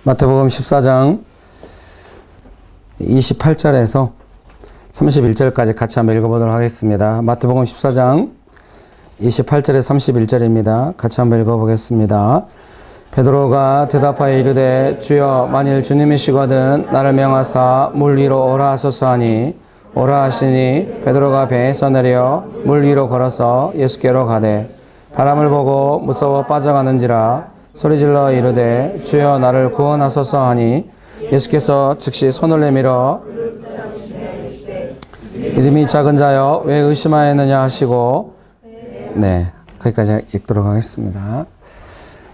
마태복음 14장 28절에서 31절까지 같이 한번 읽어보도록 하겠습니다. 마태복음 14장 28절에 31절입니다. 같이 한번 읽어보겠습니다. 베드로가 대답하여 이르되 주여 만일 주님이시거든 나를 명하사 물 위로 오라 하소서 하니 오라 하시니 베드로가 배에서 내려 물 위로 걸어서 예수께로 가되 바람을 보고 무서워 빠져가는지라 소리질러 이르되 주여 나를 구원하소서 하니 예수께서 즉시 손을 내밀어 믿음이 작은 자여 왜 의심하였느냐 하시고 거기까지 읽도록 하겠습니다.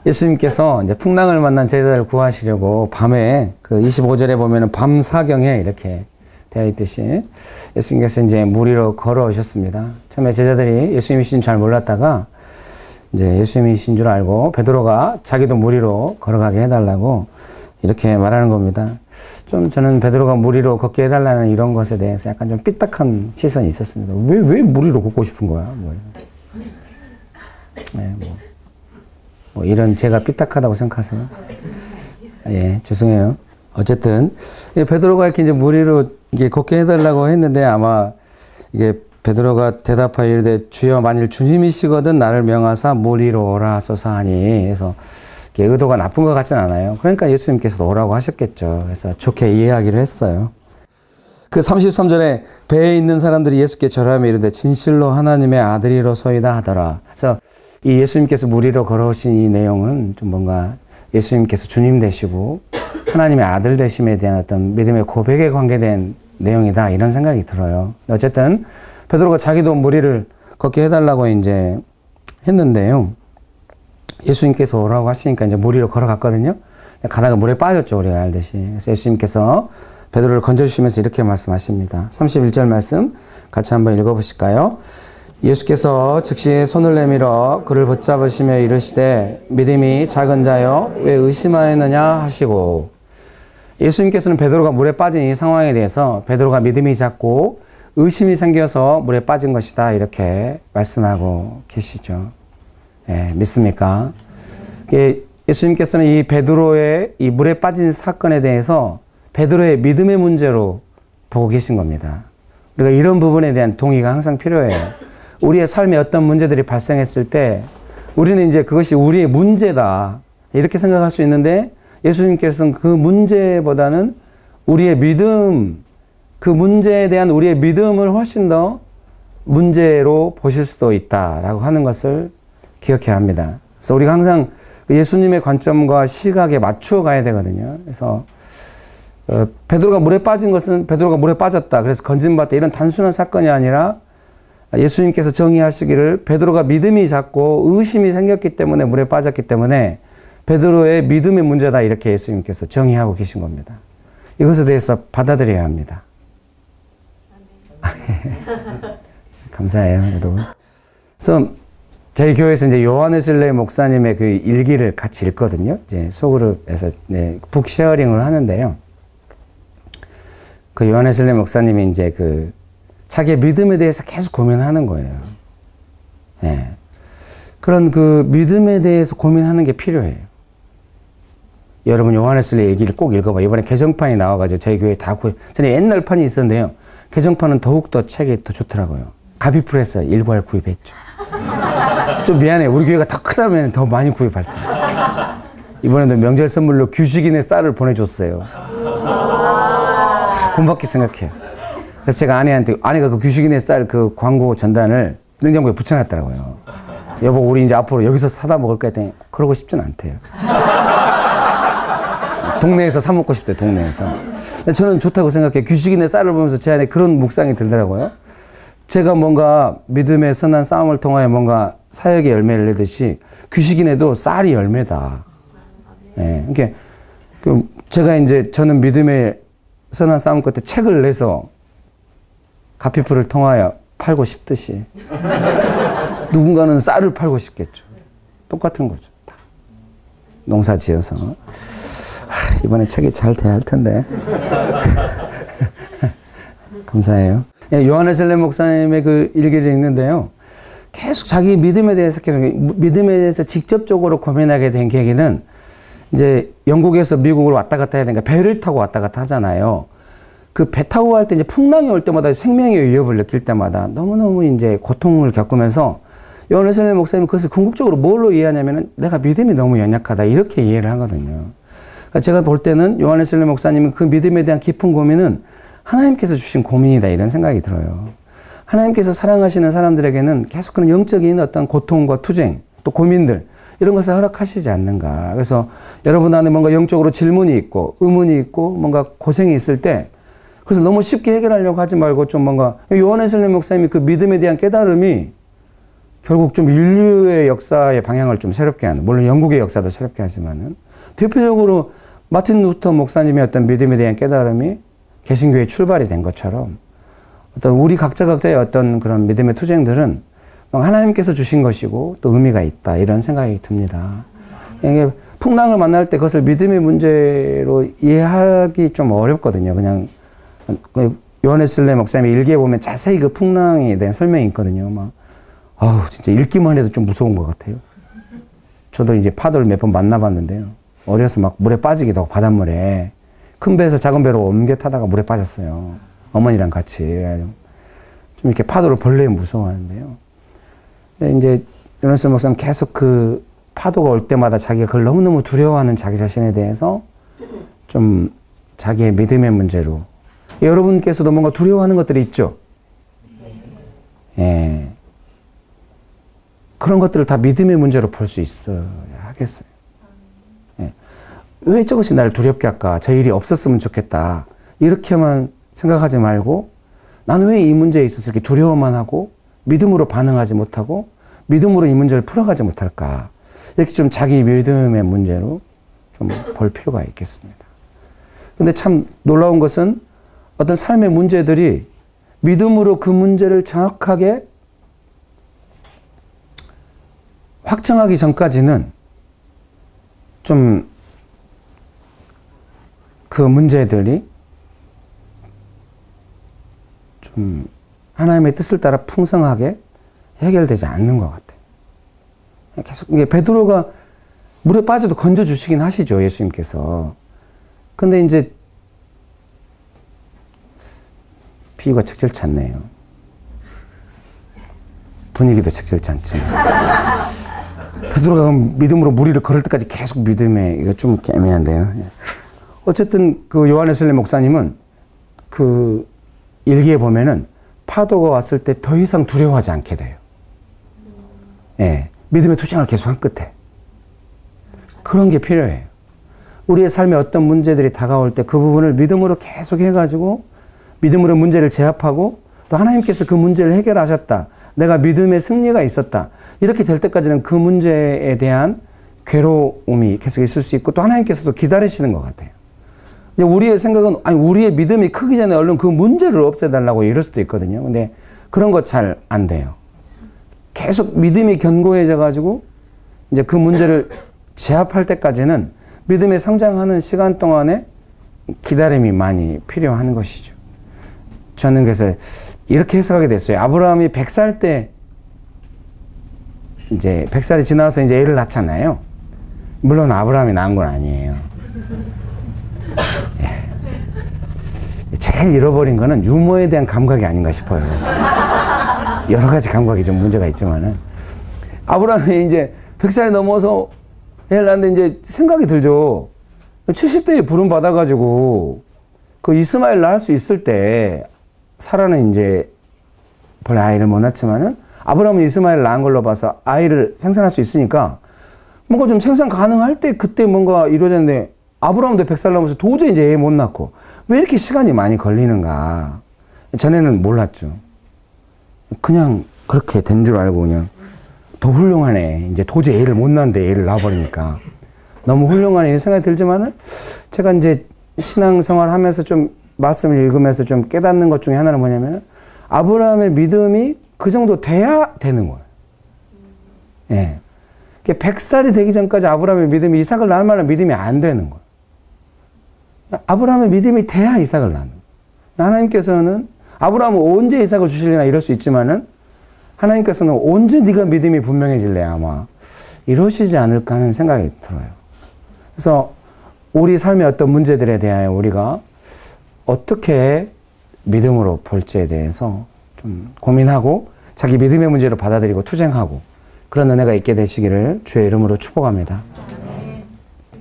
예수님께서 이제 풍랑을 만난 제자들을 구하시려고 밤에 그 25절에 보면은 밤 사경에 이렇게 되어 있듯이 예수님께서 이제 물 위로 걸어오셨습니다. 처음에 제자들이 예수님이신 줄 잘 몰랐다가 이제 예수님이신 줄 알고 베드로가 자기도 물 위로 걸어가게 해달라고 이렇게 말하는 겁니다. 좀 저는 베드로가 물 위로 걷게 해달라는 이런 것에 대해서 약간 좀 삐딱한 시선이 있었습니다. 왜 물 위로 걷고 싶은 거야? 뭐 이런 제가 삐딱하다고 생각하세요? 예, 죄송해요. 어쨌든 베드로가 이렇게 이제 물 위로 이게 걷게 해달라고 했는데 아마 이게 베드로가 대답하여 이르되 주여 만일 주님이시거든 나를 명하사 물 위로 오라 하소서 하니 그래서 의도가 나쁜 것 같진 않아요. 그러니까 예수님께서 오라고 하셨겠죠. 그래서 좋게 이해하기로 했어요. 그 33절에 배에 있는 사람들이 예수께 절하며 이르되 진실로 하나님의 아들이로소이다 하더라. 그래서 이 예수님께서 물 위로 걸어오신 이 내용은 좀 뭔가 예수님께서 주님 되시고 하나님의 아들 되심에 대한 어떤 믿음의 고백에 관계된 내용이다 이런 생각이 들어요. 어쨌든 베드로가 자기도 물 위를 걷게 해달라고 이제 했는데요. 예수님께서 오라고 하시니까 이제 물 위로 걸어갔거든요. 가다가 물에 빠졌죠, 우리가 알듯이. 그래서 예수님께서 베드로를 건져주시면서 이렇게 말씀하십니다. 31절 말씀 같이 한번 읽어보실까요? 예수께서 즉시 손을 내밀어 그를 붙잡으시며 이르시되 믿음이 작은 자여 왜 의심하였느냐 하시고 예수님께서는 베드로가 물에 빠진 이 상황에 대해서 베드로가 믿음이 작고 의심이 생겨서 물에 빠진 것이다 이렇게 말씀하고 계시죠. 예, 믿습니까? 예수님께서는 이 베드로의 이 물에 빠진 사건에 대해서 베드로의 믿음의 문제로 보고 계신 겁니다. 우리가 이런 부분에 대한 동의가 항상 필요해요. 우리의 삶에 어떤 문제들이 발생했을 때 우리는 이제 그것이 우리의 문제다 이렇게 생각할 수 있는데 예수님께서는 그 문제보다는 우리의 믿음, 그 문제에 대한 우리의 믿음을 훨씬 더 문제로 보실 수도 있다라고 하는 것을 기억해야 합니다. 그래서 우리가 항상 예수님의 관점과 시각에 맞추어 가야 되거든요. 그래서 베드로가 물에 빠진 것은 베드로가 물에 빠졌다. 그래서 건진받다 이런 단순한 사건이 아니라 예수님께서 정의하시기를 베드로가 믿음이 작고 의심이 생겼기 때문에 물에 빠졌기 때문에 베드로의 믿음의 문제다 이렇게 예수님께서 정의하고 계신 겁니다. 이것에 대해서 받아들여야 합니다. 감사해요, 여러분. 그래서 저희 교회에서 이제 요한웨슬레 목사님의 그 일기를 같이 읽거든요. 이제 소그룹에서 북쉐어링을 하는데요. 그 요한웨슬레 목사님이 이제 그 자기의 믿음에 대해서 계속 고민하는 거예요. 예. 그런 그 믿음에 대해서 고민하는 게 필요해요. 여러분 요한웨슬레 얘기를 꼭 읽어봐. 이번에 개정판이 나와가지고 저희 교회에 다 전에 옛날 판이 있었는데요. 개정판은 더욱더 책이 더 좋더라고요. 가비풀에서 일괄 구입했죠. 좀 미안해. 우리 교회가 더 크다면 더 많이 구입할 텐데. 이번에도 명절 선물로 규식인의 쌀을 보내줬어요. 고맙게 생각해요. 그래서 제가 아내가 그 규식인의 쌀 그 광고 전단을 냉장고에 붙여놨더라고요. 여보, 우리 이제 앞으로 여기서 사다 먹을까 했더니 그러고 싶진 않대요. 동네에서 사 먹고 싶대요, 동네에서. 저는 좋다고 생각해요. 규식인의 쌀을 보면서 제 안에 그런 묵상이 들더라고요. 제가 뭔가 믿음의 선한 싸움을 통하여 뭔가 사역의 열매를 내듯이 규식인에도 쌀이 열매다. 예, 그러니까 제가 이제 저는 믿음의 선한 싸움 끝에 책을 내서 가피풀을 통하여 팔고 싶듯이 누군가는 쌀을 팔고 싶겠죠. 똑같은 거죠. 다. 농사 지어서. 이번에 책이 잘 돼야 할 텐데. 감사해요. 요한웨슬레 목사님의 그 일기를 읽는데요. 계속 자기 믿음에 대해서 직접적으로 고민하게 된 계기는 이제 영국에서 미국으로 왔다 갔다 해야 되니까 배를 타고 왔다 갔다 하잖아요. 그 배 타고 갈 때 이제 풍랑이 올 때마다 생명의 위협을 느낄 때마다 너무너무 이제 고통을 겪으면서 요한 웨슬리 목사님은 그것을 궁극적으로 뭘로 이해하냐면은 내가 믿음이 너무 연약하다 이렇게 이해를 하거든요. 그러니까 제가 볼 때는 요한 웨슬리 목사님은 그 믿음에 대한 깊은 고민은 하나님께서 주신 고민이다 이런 생각이 들어요. 하나님께서 사랑하시는 사람들에게는 계속 그런 영적인 어떤 고통과 투쟁 또 고민들 이런 것을 허락하시지 않는가. 그래서 여러분 안에 뭔가 영적으로 질문이 있고 의문이 있고 뭔가 고생이 있을 때 그래서 너무 쉽게 해결하려고 하지 말고 좀 뭔가 요한 웨슬리 목사님이 그 믿음에 대한 깨달음이 결국 좀 인류의 역사의 방향을 좀 새롭게 하는, 물론 영국의 역사도 새롭게 하지만은 대표적으로 마틴 루터 목사님의 어떤 믿음에 대한 깨달음이 개신교의 출발이 된 것처럼 어떤 우리 각자의 어떤 그런 믿음의 투쟁들은 하나님께서 주신 것이고 또 의미가 있다 이런 생각이 듭니다. 이게 풍랑을 만날 때 그것을 믿음의 문제로 이해하기 좀 어렵거든요. 그냥 요한 웨슬리 목사님의 일기에 보면 자세히 그 풍랑에 대한 설명이 있거든요. 막 아우 진짜 읽기만 해도 좀 무서운 것 같아요. 저도 이제 파도를 몇 번 만나봤는데요. 어려서 막 물에 빠지기도 하고 바닷물에 큰 배에서 작은 배로 옮겨 타다가 물에 빠졌어요. 어머니랑 같이. 좀 이렇게 파도를 벌레 무서워하는데요. 근데 이제 요한 웨슬리 목사님 계속 그 파도가 올 때마다 자기가 그걸 너무너무 두려워하는 자기 자신에 대해서 좀 자기의 믿음의 문제로 여러분께서도 뭔가 두려워하는 것들이 있죠? 예. 그런 것들을 다 믿음의 문제로 볼 수 있어야 하겠어요. 예. 왜 저것이 나를 두렵게 할까? 저 일이 없었으면 좋겠다. 이렇게만 생각하지 말고 나는 왜 이 문제에 있어서 이렇게 두려워만 하고 믿음으로 반응하지 못하고 믿음으로 이 문제를 풀어가지 못할까? 이렇게 좀 자기 믿음의 문제로 좀 볼 필요가 있겠습니다. 근데 참 놀라운 것은 어떤 삶의 문제들이 믿음으로 그 문제를 정확하게 확정하기 전까지는 좀 그 문제들이 좀 하나님의 뜻을 따라 풍성하게 해결되지 않는 것 같아요. 계속 이게 베드로가 물에 빠져도 건져 주시긴 하시죠, 예수님께서. 근데 이제 비유가 적절치 않네요. 분위기도 적절치 않지만. 베드로가 믿음으로 물 위를 걸을 때까지 계속 믿음에, 이거 좀 애매한데요. 어쨌든 그 요한 웨슬리 목사님은 그 일기에 보면은 파도가 왔을 때 더 이상 두려워하지 않게 돼요. 예. 믿음의 투쟁을 계속한 끝에. 그런 게 필요해요. 우리의 삶에 어떤 문제들이 다가올 때 그 부분을 믿음으로 계속 해가지고 믿음으로 문제를 제압하고 또 하나님께서 그 문제를 해결하셨다. 내가 믿음의 승리가 있었다. 이렇게 될 때까지는 그 문제에 대한 괴로움이 계속 있을 수 있고 또 하나님께서도 기다리시는 것 같아요. 우리의 생각은 아니 우리의 믿음이 크기 전에 얼른 그 문제를 없애달라고 이럴 수도 있거든요. 근데 그런 거 잘 안 돼요. 계속 믿음이 견고해져 가지고 이제 그 문제를 제압할 때까지는 믿음에 성장하는 시간 동안에 기다림이 많이 필요한 것이죠. 저는 그래서 이렇게 해석하게 됐어요. 아브라함이 100살 때 이제 100살이 지나서 이제 애를 낳잖아요. 물론 아브라함이 낳은 건 아니에요. 제일 잃어버린 거는 유머에 대한 감각이 아닌가 싶어요. 여러 가지 감각이 좀 문제가 있지만은 아브라함이 이제 100살이 넘어서 애를 낳는데 이제 생각이 들죠. 70대에 부름 받아가지고 그 이스마엘 낳을 수 있을 때 사라는 이제 본래 아이를 못 낳지만은 아브라함은 이스마엘을 낳은 걸로 봐서 아이를 생산할 수 있으니까 뭔가 좀 생산 가능할 때 그때 뭔가 이루어졌는데 아브라함도 100살 넘어서 도저히 이제 애 못 낳고 왜 이렇게 시간이 많이 걸리는가. 전에는 몰랐죠. 그냥 그렇게 된 줄 알고 그냥 더 훌륭하네. 이제 도저히 애를 못 낳는데 애를 낳아버리니까 너무 훌륭하네 이런 생각이 들지만은 제가 이제 신앙생활 하면서 좀 말씀을 읽으면서 좀 깨닫는 것 중에 하나는 뭐냐면 아브라함의 믿음이 그 정도 돼야 되는 거예요. 예. 100살이 되기 전까지 아브라함의 믿음이 이삭을 낳을 만한 믿음이 안 되는 거예요. 아브라함의 믿음이 돼야 이삭을 낳는 거예요. 하나님께서는 아브라함은 언제 이삭을 주실려나 이럴 수 있지만은 하나님께서는 언제 네가 믿음이 분명해질래 아마 이러시지 않을까 하는 생각이 들어요. 그래서 우리 삶의 어떤 문제들에 대하여 우리가 어떻게 믿음으로 볼지에 대해서 좀 고민하고 자기 믿음의 문제로 받아들이고 투쟁하고 그런 은혜가 있게 되시기를 주의 이름으로 축복합니다.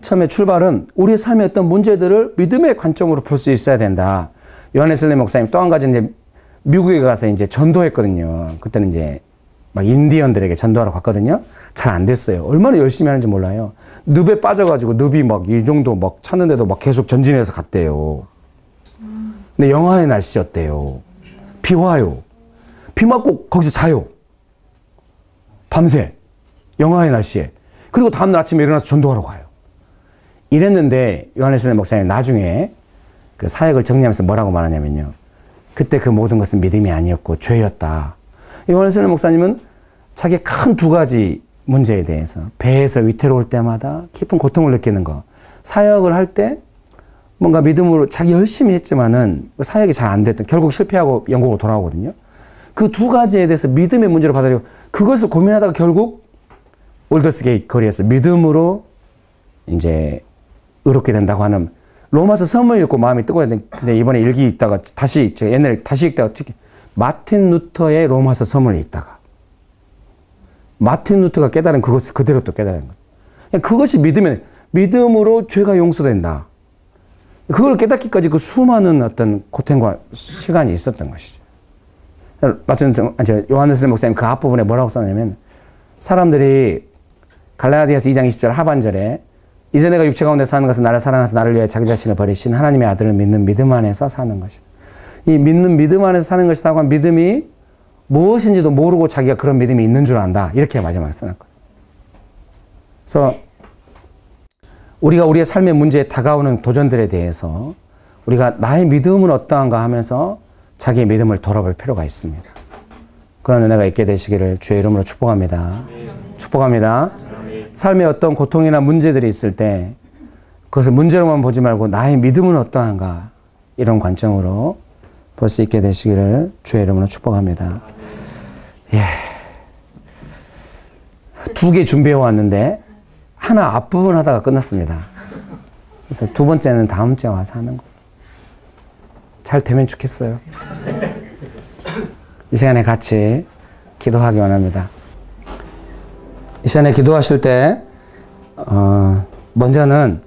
처음에 출발은 우리의 삶의 어떤 문제들을 믿음의 관점으로 볼 수 있어야 된다. 요한 웨슬리 목사님 또 한 가지 이제 미국에 가서 이제 전도했거든요. 그때는 이제 막 인디언들에게 전도하러 갔거든요. 잘 안 됐어요. 얼마나 열심히 하는지 몰라요. 늪에 빠져가지고 늪이 막 이 정도 막 찾는데도 막 계속 전진해서 갔대요. 근데 영하의 날씨였대요. 비 와요. 비 맞고 거기서 자요. 밤새. 영하의 날씨에. 그리고 다음날 아침에 일어나서 전도하러 가요. 이랬는데 요한 웨슬리 목사님 나중에 그 사역을 정리하면서 뭐라고 말하냐면요. 그때 그 모든 것은 믿음이 아니었고 죄였다. 요한 웨슬리 목사님은 자기의 큰 두 가지 문제에 대해서 배에서 위태로울 때마다 깊은 고통을 느끼는 거, 사역을 할 때 뭔가 믿음으로 자기 열심히 했지만은 사역이 잘 안 됐던, 결국 실패하고 영국으로 돌아오거든요. 그 두 가지에 대해서 믿음의 문제로 받아들이고 그것을 고민하다가 결국 올더스게이트 거리에서 믿음으로 이제 의롭게 된다고 하는 로마서 서문을 읽고 마음이 뜨거웠는데 근데 이번에 일기 읽다가 다시 제가 옛날에 다시 읽다가 특히 마틴 루터의 로마서 서문을 읽다가 마틴 루터가 깨달은 그것을 그대로 또 깨달은 거예요. 그것이 믿음으로 죄가 용서된다. 그걸 깨닫기까지 그 수많은 어떤 고통과 시간이 있었던 것이죠. 요한 웨슬리 목사님 그 앞부분에 뭐라고 썼냐면 사람들이 갈라디아서 2장 20절 하반절에 이제 내가 육체 가운데 사는 것은 나를 사랑하사 나를 위해 자기 자신을 버리신 하나님의 아들을 믿는 믿음 안에서 사는 것이다. 이 믿는 믿음 안에서 사는 것이라고 한 믿음이 무엇인지도 모르고 자기가 그런 믿음이 있는 줄 안다. 이렇게 마지막에 써놨거든요. 그래서 우리가 우리의 삶의 문제에 다가오는 도전들에 대해서 우리가 나의 믿음은 어떠한가 하면서 자기의 믿음을 돌아볼 필요가 있습니다. 그런 은혜가 있게 되시기를 주의 이름으로 축복합니다. 축복합니다. 삶에 어떤 고통이나 문제들이 있을 때 그것을 문제로만 보지 말고 나의 믿음은 어떠한가 이런 관점으로 볼 수 있게 되시기를 주의 이름으로 축복합니다. 예. 2개 준비해 왔는데 하나 앞부분 하다가 끝났습니다. 그래서 두 번째는 다음 주에 와서 하는 거. 잘 되면 좋겠어요. 이 시간에 같이 기도하기 원합니다. 이 시간에 기도하실 때 먼저는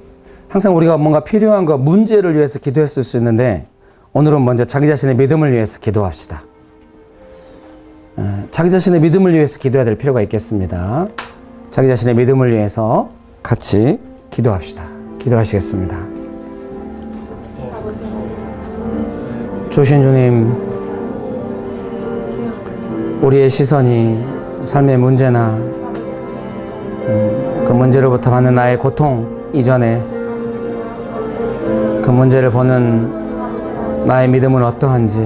항상 우리가 뭔가 필요한 거 문제를 위해서 기도했을 수 있는데 오늘은 먼저 자기 자신의 믿음을 위해서 기도합시다. 자기 자신의 믿음을 위해서 기도해야 될 필요가 있겠습니다. 자기 자신의 믿음을 위해서 같이 기도합시다. 기도하시겠습니다. 주신 주님, 우리의 시선이 삶의 문제나 그 문제로부터 받는 나의 고통 이전에 그 문제를 보는 나의 믿음은 어떠한지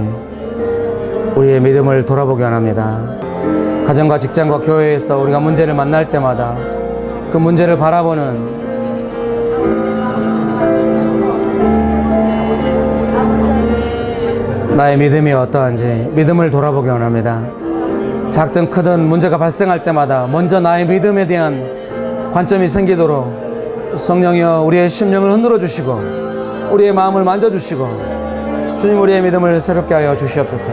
우리의 믿음을 돌아보기 원합니다. 가정과 직장과 교회에서 우리가 문제를 만날 때마다 그 문제를 바라보는 나의 믿음이 어떠한지 믿음을 돌아보기 원합니다. 작든 크든 문제가 발생할 때마다 먼저 나의 믿음에 대한 관점이 생기도록 성령이여 우리의 심령을 흔들어 주시고 우리의 마음을 만져주시고 주님 우리의 믿음을 새롭게 하여 주시옵소서.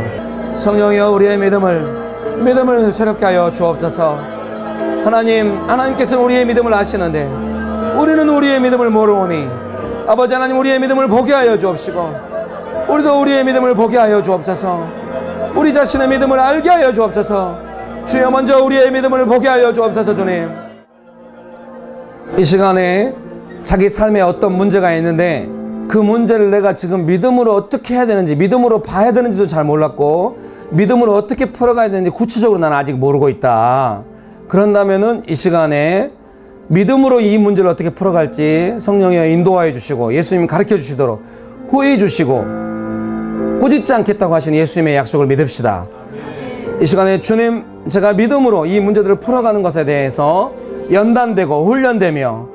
성령이여 우리의 믿음을 새롭게 하여 주옵소서. 하나님께서는 우리의 믿음을 아시는데 우리는 우리의 믿음을 모르오니 아버지 하나님 우리의 믿음을 보게 하여 주옵시고 우리도 우리의 믿음을 보게 하여 주옵소서. 우리 자신의 믿음을 알게 하여 주옵소서. 주여 먼저 우리의 믿음을 보게 하여 주옵소서. 주님 이 시간에 자기 삶에 어떤 문제가 있는데 그 문제를 내가 지금 믿음으로 어떻게 해야 되는지 믿음으로 봐야 되는지도 잘 몰랐고 믿음으로 어떻게 풀어가야 되는지 구체적으로 나는 아직 모르고 있다. 그런다면은 이 시간에 믿음으로 이 문제를 어떻게 풀어갈지 성령이 인도하여 주시고 예수님이 가르쳐 주시도록 후회해 주시고 꾸짖지 않겠다고 하신 예수님의 약속을 믿읍시다. 이 시간에 주님 제가 믿음으로 이 문제들을 풀어가는 것에 대해서 연단되고 훈련되며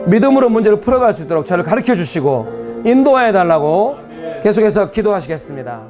믿음으로 문제를 풀어갈 수 있도록 저를 가르쳐 주시고 인도해 달라고 계속해서 기도하시겠습니다.